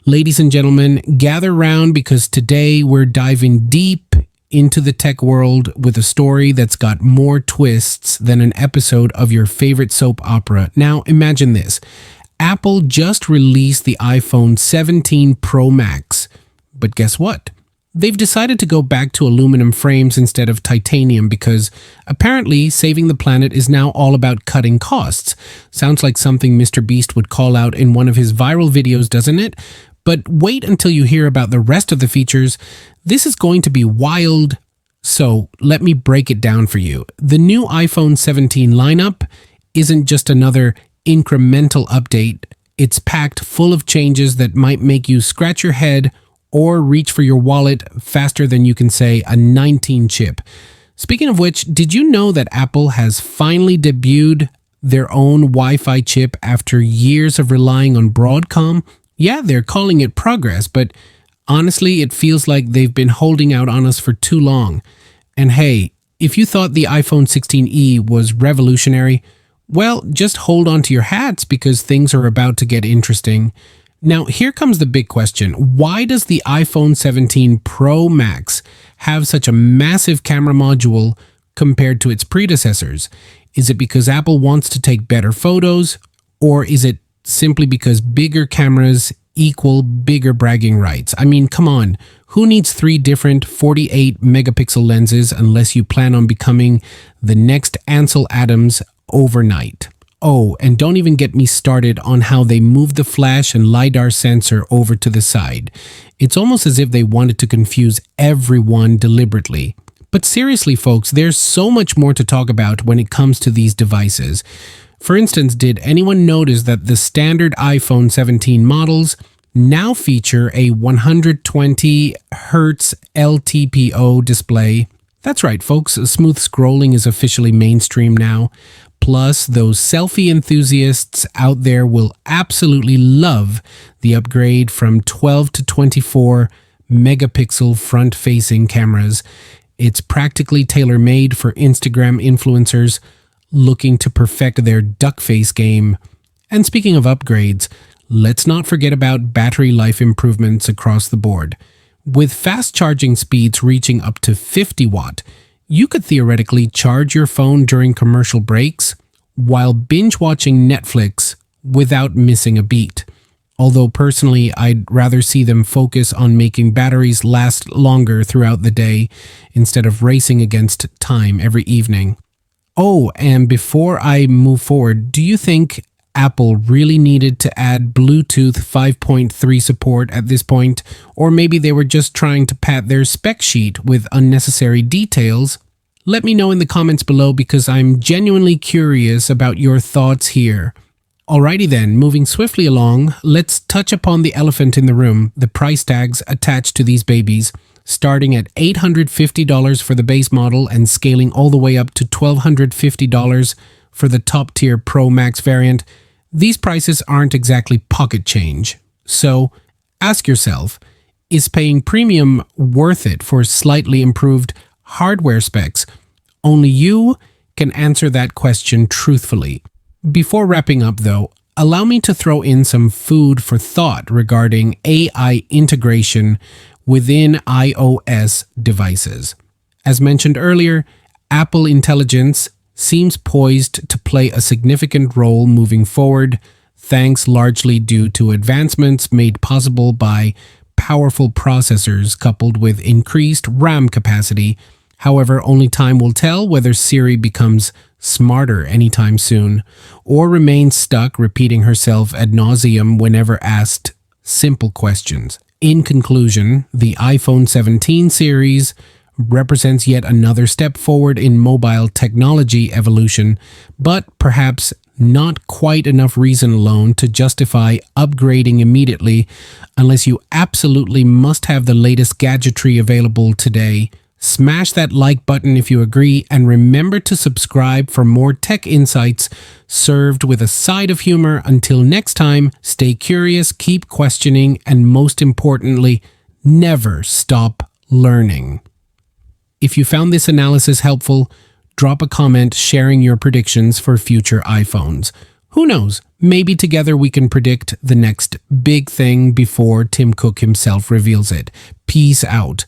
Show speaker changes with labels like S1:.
S1: Ladies and gentlemen, gather round because today we're diving deep into the tech world with a story that's got more twists than an episode of your favorite soap opera. Now, imagine this. Apple just released the iPhone 17 Pro Max. But guess what? They've decided to go back to aluminum frames instead of titanium because apparently saving the planet is now all about cutting costs. Sounds like something Mr. Beast would call out in one of his viral videos, doesn't it? But wait until you hear about the rest of the features. This is going to be wild. So let me break it down for you. The new iPhone 17 lineup isn't just another incremental update. It's packed full of changes that might make you scratch your head or reach for your wallet faster than you can say A19 Chip. Speaking of which, did you know that Apple has finally debuted their own Wi-Fi chip after years of relying on Broadcom? Yeah, they're calling it progress, but honestly, it feels like they've been holding out on us for too long. And hey, if you thought the iPhone 16e was revolutionary, well, just hold on to your hats because things are about to get interesting. Now, here comes the big question. Why does the iPhone 17 Pro Max have such a massive camera module compared to its predecessors? Is it because Apple wants to take better photos, or is it simply because bigger cameras equal bigger bragging rights? I mean, come on. Who needs 3 different 48 megapixel lenses unless you plan on becoming the next Ansel Adams overnight? Oh, and don't even get me started on how they moved the flash and LiDAR sensor over to the side. It's almost as if they wanted to confuse everyone deliberately. But seriously, folks, there's so much more to talk about when it comes to these devices. For instance, did anyone notice that the standard iPhone 17 models now feature a 120 Hz LTPO display? That's right, folks, smooth scrolling is officially mainstream now. Plus, those selfie enthusiasts out there will absolutely love the upgrade from 12 to 24 megapixel front-facing cameras. It's practically tailor-made for Instagram influencers looking to perfect their duck face game. And speaking of upgrades, let's not forget about battery life improvements across the board. With fast charging speeds reaching up to 50 watt, you could theoretically charge your phone during commercial breaks while binge watching Netflix without missing a beat. Although personally, I'd rather see them focus on making batteries last longer throughout the day instead of racing against time every evening. Oh, and before I move forward, do you think Apple really needed to add Bluetooth 5.3 support at this point? Or maybe they were just trying to pad their spec sheet with unnecessary details? Let me know in the comments below because I'm genuinely curious about your thoughts here. Alrighty then, moving swiftly along, let's touch upon the elephant in the room, the price tags attached to these babies. Starting at $850 for the base model and scaling all the way up to $1,250 for the top-tier Pro Max variant, these prices aren't exactly pocket change. So, ask yourself, is paying premium worth it for slightly improved hardware specs? Only you can answer that question truthfully. Before wrapping up though, allow me to throw in some food for thought regarding AI integration within iOS devices. As mentioned earlier, Apple Intelligence seems poised to play a significant role moving forward, thanks largely due to advancements made possible by powerful processors coupled with increased RAM capacity. However, only time will tell whether Siri becomes smarter anytime soon, or remains stuck repeating herself ad nauseum whenever asked simple questions. In conclusion, the iPhone 17 series represents yet another step forward in mobile technology evolution, but perhaps not quite enough reason alone to justify upgrading immediately unless you absolutely must have the latest gadgetry available today. Smash that like button if you agree, and remember to subscribe for more tech insights served with a side of humor. Until next time, stay curious, keep questioning, and most importantly, never stop learning. If you found this analysis helpful, drop a comment sharing your predictions for future iPhones. Who knows? Maybe together we can predict the next big thing before Tim Cook himself reveals it. Peace out.